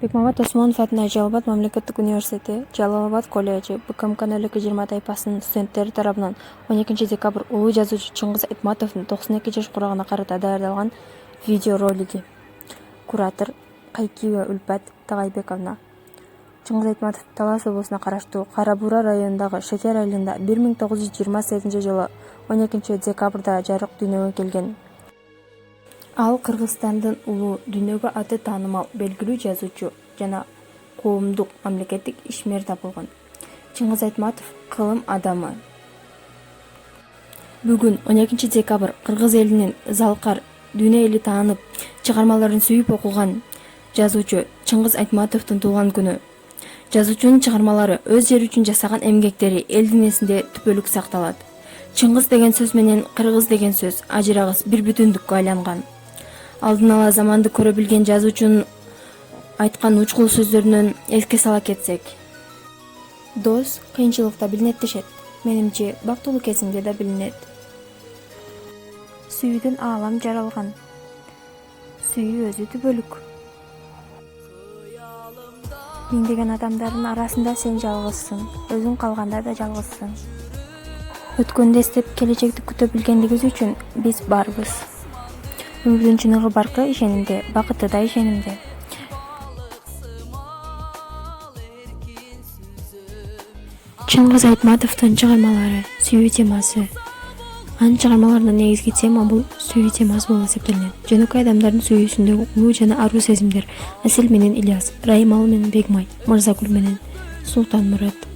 Бекмамбет Осмонов атындағы Жалал-Абад мамлекеттик университети, Жалал-Абад колледжи, БКМКнын өлкө-20 тайпасынын студенттери тарабынан 12 декабрь улуу жазуучу Чыңгыз Айтматовдун 92 жаш курагына карата даярдалган видеоролиги. Куратор Кайкиева Үлпат Тагайбековна. Чыңгыз Айтматов Талас облусуна караштуу Кара Буура районундагы Шекер айылында 1928 жылы 12 декабрда жарык дүйнөгө келген. Ал Кыргызстандын улуу, дүйнөгө аты таанымал, белгилүү жазуучу жана коомдук мамлекеттик ишмер болгон. Чыңгыз Айтматов кылым адамы. Бүгүн 12 декабрь кыргыз элинин залкар, дүйнө эли таанып, чыгармаларын сүйүп окуган жазуучу Чыңгыз Айтматовдун туулган күнү. Жазуучунун чыгармалары, өз жери үчүн жасаган эмгектери элдин эсинде түпөлүк сакталат. Чыңгыз деген сөз менен кыргыз деген сөз ажырагыс бир бүтүндүккө айланган. Алдын ала заманды көрө билген жазуучунун айткан учкул сөздөрүнөн эске сала кетсек. Дос кыйынчылыкта билинет дешет. Менимче бактылуу кезиңде да билинет. Сүйүүдөн аалам жаралган. Сүйүү өзү түбөлүк. Миңдеген адамдардын арасында сен жалгызсың. Өзүң калганда да жалгызсың. Өткөндү эстеп, келечекти күтө билгендигибиз үчүн биз барбыз. Өмүрдүн чыныгы баркы ишенимде, бакыты да ишенимде. Чыңгыз Айтматовдун чыгармалары сүйүү темасы. Анын чыгармаларынын негизги тема бул сүйүү темасы болуп эсептелинет. Жөнөкөй адамдардын сүйүүсүндөгү улуу жана аруу сезимдер. Асел менен Ильяс, Райымалы менен Бегмай, Мырзагүл менен Султанмурат.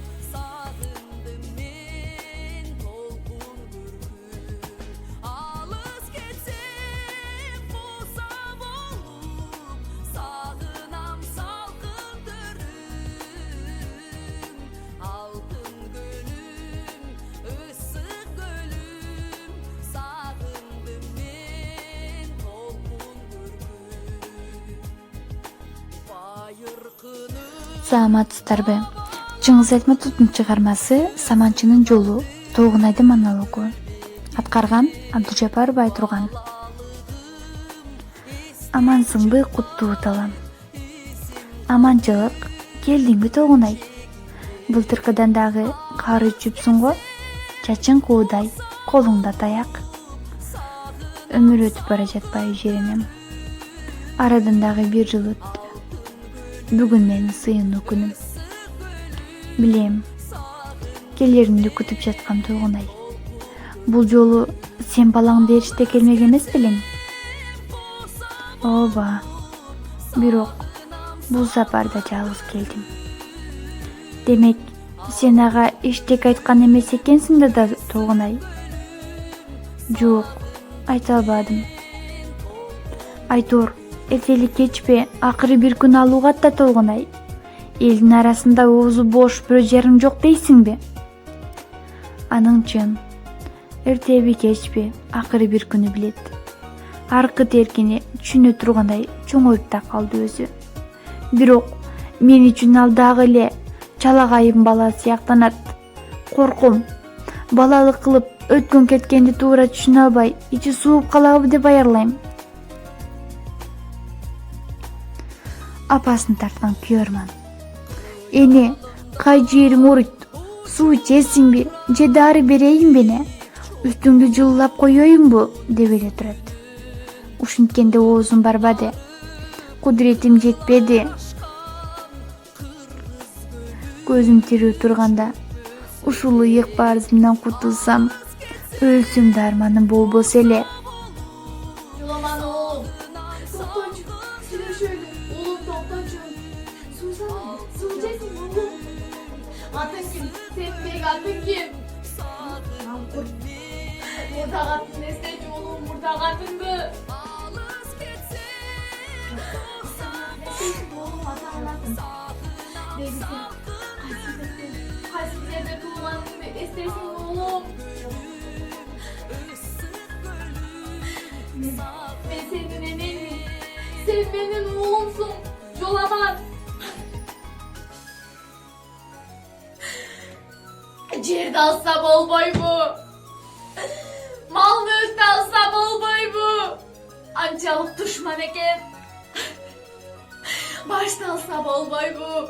Саламатсыздарбы? Чыңгыз Айтматовдун чыгармасы Саманчынын жолу, Толгунайдын монологу. Аткарган Абдужапар Байтурган. Амансыңбы куттуу талам? Аманчылык, келдиңби Толгунай? Былтыркыдан дагы кар үчүпсүң го? Чачың куудай, колуңда таяк. Өмүр өтүп бара жатпайбы жеринем. Арадан дагы 1 жыл өттү. Бүгүн менин сыйынуу күнүм. Билем, келериңди күтүп жаткан Толгунай. Бул жолу сен балаңды ээрчите келмек эмес белең? Ооба, бирок бул сапарда жалгыз келдим. Демек, сен ага эчтеке айткан эмес экенсиң да Толгунай? Жок, айта албадым. Айтор, эртели кечпе, акыры бир күн алууга да Толгунай. Элдин арасында оозу бош бирөө жарым жок дейсиңби? Аның чын. Эртеби кечпи, акыры бир күнү билет. Аркы теркини түшүнө тургандай чоңоюп да калды өзү. Бирок мен үчүн ал дагы эле чалагайым бала сыяктанат. Корком. Балалык кылып өткөн кеткенди туура түшүнө албай, ичи сууп калабы деп аярлайм. Апасын тарткан күйөрман. Эне, кай жериң ооруйт? Суу ичесиңби? Же дары берейинби эне? Үстүңдү жылуулап коеюнбу? деп эле турат. Ушинткенде оозум барбады. Кудуретим жетпеди. Көзүм тирүү турганда, ушул ыйык парызымдан кутулсам, өлсөм да арманым болбосо эле. Atın kim? Murdagatın nesteci oğlum, murdagatın mı? Oğlum ata anlatın. Dedi sen, kaysız yerde tuğmanın mı? Estersin oğlum. Ben senin enenim. Sen benim oğlumsun. Jolaman. Ciğerde alsa bol boy bu. Mal mülkte alsa bol boy bu. Ancalık düşman eken. Башталса болбойбу.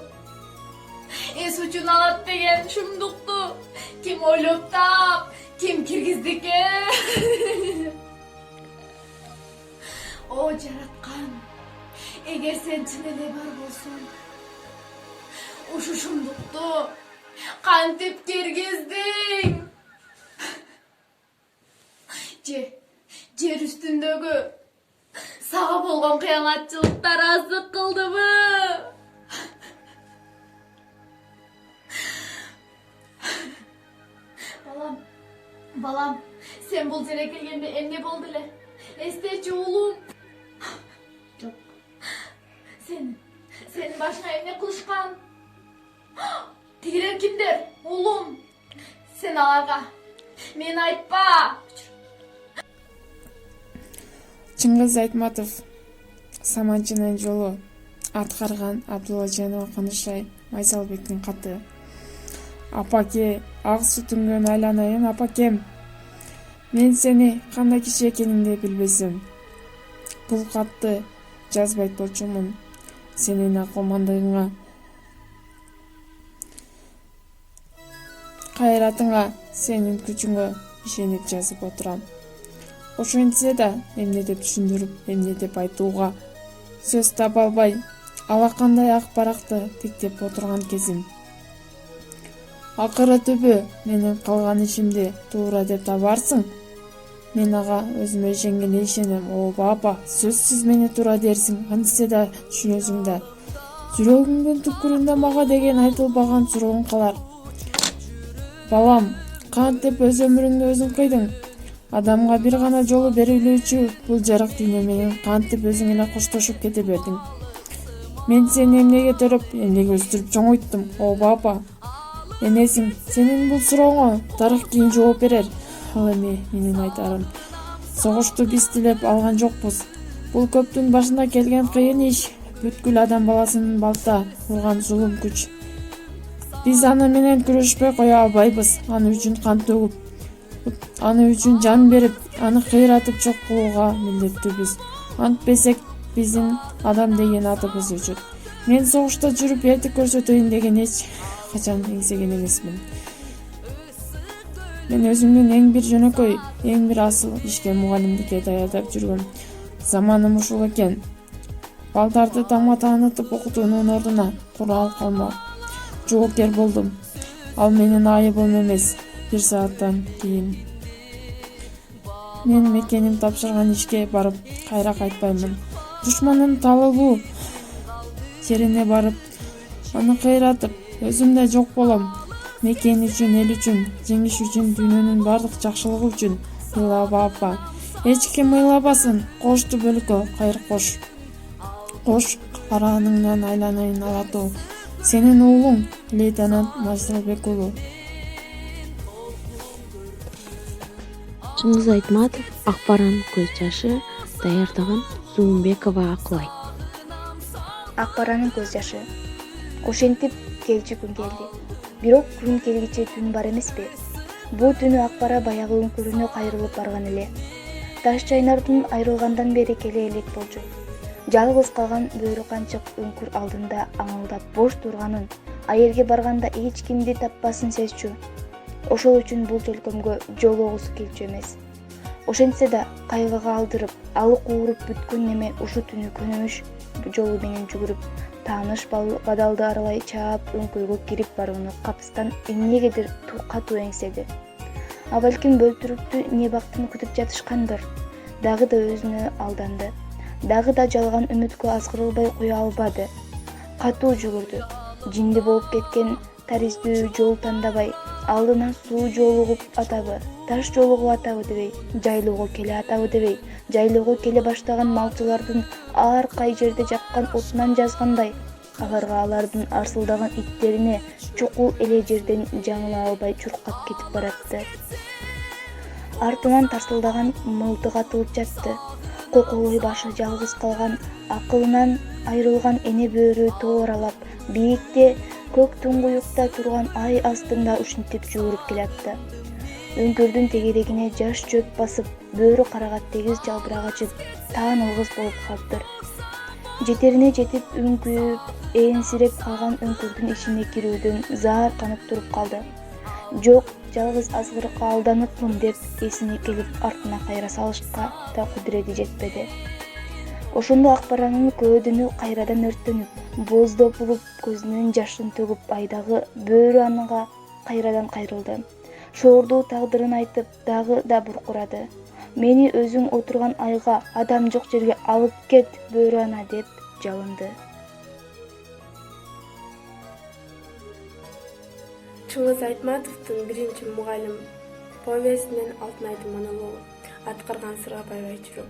Эс үчүн алат деген шумдукту ким ойлоп таап, ким киргизди экен? О жараткан, эгер сен чын эле бар болсоң, ушу шумдукту кантип киргиздиң? Жер үстүндөгү сага болгон кыяматчылыктар азык кылдыбы? Балам, сен бул жерге келгенде эмне болду эле? Эстечи уулум. Жок. Сенин башыңа эмне кылышкан? Тигилер кимдер? Уулум. Сен аларга мен айтпа. Чыңгыз Айтматов Саманчынын жолу аткарган Абдулажанова Канышай Майсалбектин каты. Апаке, ак сүтүңгөн айланайын апакем. Мен сени кандай киши экениңди билбесем. Бул катты жазбайт болчумун. Сенин акылмандыгыңа, кайратыңа, сенин күчүңө ишенип жазып отурам. Ошентсе да эмне деп түшүндүрүп, эмне деп айтууга сөз таба албай, алакандай ак баракты тиктеп отурган кезим. Акыры түбү менин кылган ишимди туура деп табарсың. Мен ага өзүмө ишенгенде ишенем. О апа, сөзсүз мени туура дерсиң, антсе да түшүнөсүң да. Жүрөгүңдүн түпкүрүндө мага деген айтылбаган сурооң калар. Балам, кантип өз өмүрүңдү өзүң кыйдың? Адамга бир гана жолу берилүүчү бул жарык дүйнө менен кантип өзүң эле коштошуп кете бердиң? Мен сени эмнеге төрөп, эмнеге өстүрүп чоңойттум? О апа, энесиң, сенин бул сурооңо тарых кийин жооп берер. Ал эми менин айтарым, согушту биз тилеп алган жокпуз. Бул көптүн башына келген кыйын иш, бүткүл адам баласынын балта урган зулум күч. Биз аны менен күрөшпөй кое албайбыз. Аны үчүн кан төгүп, аны үчүн жан берип, аны кыйратып чок кылууга милдеттүүбүз. Антпесек биздин адам деген атыбыз өчөт. Мен согушта жүрүп эртик көрсөтөйүн деген эч качан эңсеген эмесмин. Мен өзүмдүн эң бир жөнөкөй, эң бир асыл ишке мугалимдикке даярдап жүргөм. Заманым ушул экен. Балдарды таңма таанытып окутуунун ордуна курал калмак жоокер болдум. Ал менин айыбым эмес. Бир сааттан кийин мен мекеним тапшырган ишке барып кайра кайтпаймын. Душмандын талылуу жерине барып, аны кыйратып, өзүм да жок болом. Мекен үчүн, эл үчүн, жеңиш үчүн, дүйнөнүн бардык жакшылыгы үчүн. Ыйлаба апа, эч ким ыйлабасын. Кошту бөлкө, кайыр кош. Кош карааныңнан айланайын алатуу. Сенин уулуң лейтенант Майсалбек уулу. Чыңгыз Айтматов Ак баранын көз жашы даярдыгын Зуумбекова Акылай. Ак баранын көз жашы. Ошентип келчү күн келди. Бирок күн келгиче түн бар эмеспи? Бул түнү ак бара баягы өңкүрүнө кайрылып барган эле. Таш чайнардын айрылгандан бери келе элек болчу. Жалгыз калган бөрү канчык өңкүр алдында аңылдап бош турганын, айылга барганда эч кимди таппасын сезчү. Ошол үчүн бул чөлкөмгө жолугусу келчү эмес. Ошентсе да кайгыга алдырып, алык ууруп бүткөн неме ушу түнү көнөмүш жолу менен жүгүрүп, тааныш бадалды аралай чаап өңкүргө кирип барууну капыстан эмнегедир катуу эңседи. А балким бөлтүрүктү не бактын күтүп жатышкандыр. Дагы да өзүнө алданды. Дагы да жалган үмүткө азгырылбай кое албады. Катуу жүгүрдү. Жинди болуп кеткен тариздүү жол тандабай, алдынан суу жолугуп атабы, таш жолугуп атабы дебей, жайлоого келе атабы дебей, жайлоого келе баштаган малчылардын ар кай жерде жаккан отунан жазгандай, аларга алардын арсылдаган иттерине чукул эле жерден жаңыла албай чуркап кетип баратты. Артынан тарсылдаган мылтык атылып жатты. Коколой башы жалгыз калган, акылынан айрылган эне бөрү тооралап, бийикте көк туңгуюкта турган ай астында ушинтип жүгүрүп келатты. Өңкүрдүн тегерегине жаш чөп басып, бөрү карага тегиз жалбырак ачып, таан ылгыз болуп калыптыр. Жетерине жетип үңкүп, ээңсиреп калган өңкүрдүн ичине кирүүдөн заар канып туруп калды. Жок, жалгыз азгырыкка алданыпмын деп эсине келип артына кайра салышка да кудурети жетпеди. Ошондо Акбаранын көөдүнү кайрадан өрттөнүп, боздоп булуп, көзүнөн жашын төгүп айдагы бөөрү анага кайрадан кайрылды. Шоордуу тагдырын айтып, дагы да буркурады. Мени өзүң отурган айга, адам жок жерге алып кет, бөөрү ана деп жалынды. Чыңгыз Айтматовдун биринчи мугалим повестинен Алтынайдын монологу аткарган сырга байбай жүрөк.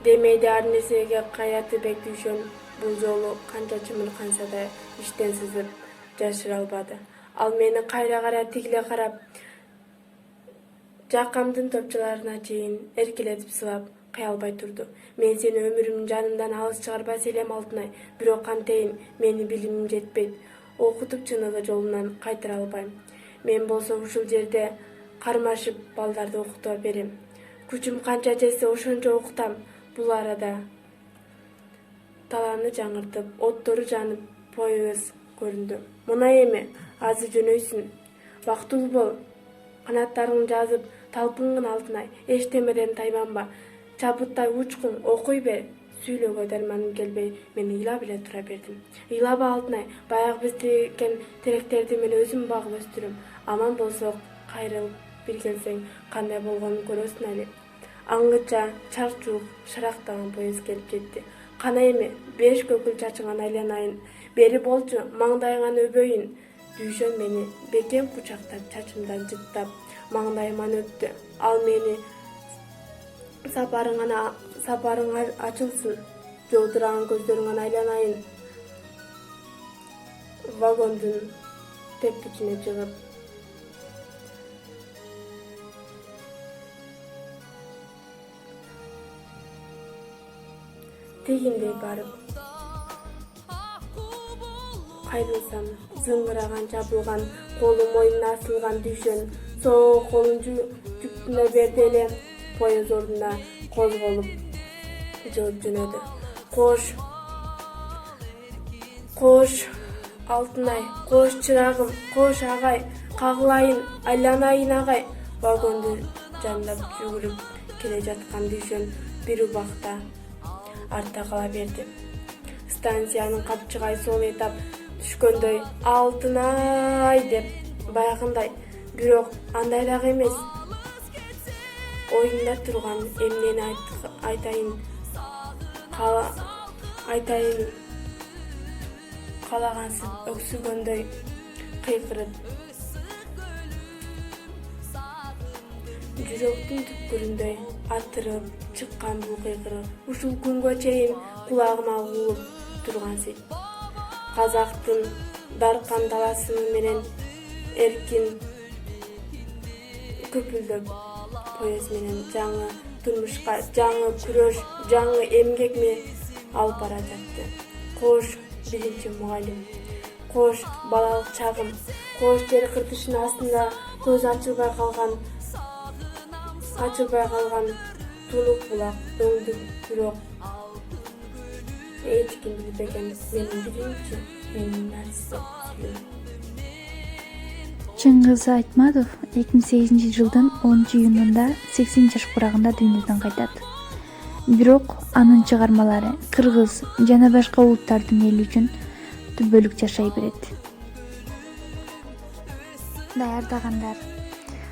Демейде ар нерсеге Каятыбек Дүйшөн бул жолу канча чымырканса да иштен сызып жашыра албады. Ал мени кайра тигиле карап, жакамдын топчуларына чейин эркелетип сылап кыялбай турду. Мен сени өмүрүмдүн жанымдан алыс чыгарбас элем Алтынай, бирок кантейин мени билимим жетпейт. Окутуп чыныгы жолунан кайтара албайм. Мен болсо ушул жерде кармашып балдарды окута берем. Күчүм канча жетсе ошончо окутам. Бул арада талааны жаңыртып, оттору жанып поезд көрүндү. Мына эми азыр жөнөйсүн. Бактылуу бол. Канаттарыңды жазып талпынгын Алтынай. Эчтемеден тайманба. Чабыттай учкун, окуй бер. Сүйлөөгө дарманым келбей, мен ыйлап эле тура бердим. Ыйлаба Алтынай, баягы биз тиреген теректерди мен өзүм багып өстүрөм. Аман болсо кайрылып бир келсең, кандай болгонун көрөсүң эле. Аңгыча чарчуук шарактаган поезд келип жетти. Кана эми, беш көкүл чачыңан айланайын. Бери болчу, маңдайыңан өбөйүн. Дүйшөн мени бекем кучактап, чачымдан жыттап, маңдайыман өптү. Ал мени сапарың ачылсын, жолдураган көздөрүңөн айланайын. Вагондун тепкичине чыгып, тегиндей барып кайрылсам, зыңгыраган жабылган, колу мойнуна асылган Дүйшөн соо колун жүктүнө берди эле. Поезд ордуна козголуп жылып жөнөдү. Кош Алтынай, кош чырагым, кош агай, кагылайын, айланайын агай. Вагонду жандап жүгүрүп келе жаткан Дүйшөн бир убакта артта кала берди. Станциянын капчыгай сол этап түшкөндөй Алтынай деп баягындай, бирок андай дагы эмес. Оюнда турган эмнени айтайын калагансып өксүгөндөй кыйкырып, жүрөктүн түпкүрүндөй атырып чыккан бул кыйкырык ушул күнгө чейин кулагыма угулуп тургансый. Казактын даркан таласымы менен эркин көпүлдөп поезд менен жаңы турмушка, жаңы күрөш, жаңы эмгекме алып бара жатты. Кош биринчи мугалим, кош балалык чагым, кош жер кыртышынын астында көз ачылбай калган тунук булак өңдү, бирок эч ким билбеген менин нарса. Чыңгыз Айтматов 2008 жылдын 10-июнунда 80 жаш курагында дүйнөдөн кайтат. Бирок анын чыгармалары кыргыз жана башка улуттардын эли үчүн түбөлүк жашай берет. Даярдагандар: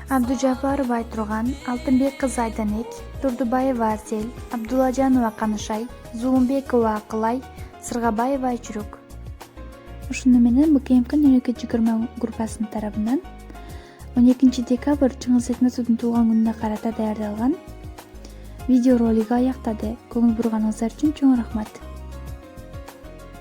Абдужафаров Айтурган, Алтынбек кызы Айданек, Турдубаева Арсель, Абдулажанова Канышай, Зулумбекова Акылай, Сыргабаева Айчүрөк. Ушуну менен БКМК Нөлөкөт 20 группасынын тарабынан 12 декабрь Чыңгыз Айтматовдун туулган күнүнө карата даярдалган видеоролиги аяктады. Көңүл бурганыңыздар үчүн чоң рахмат.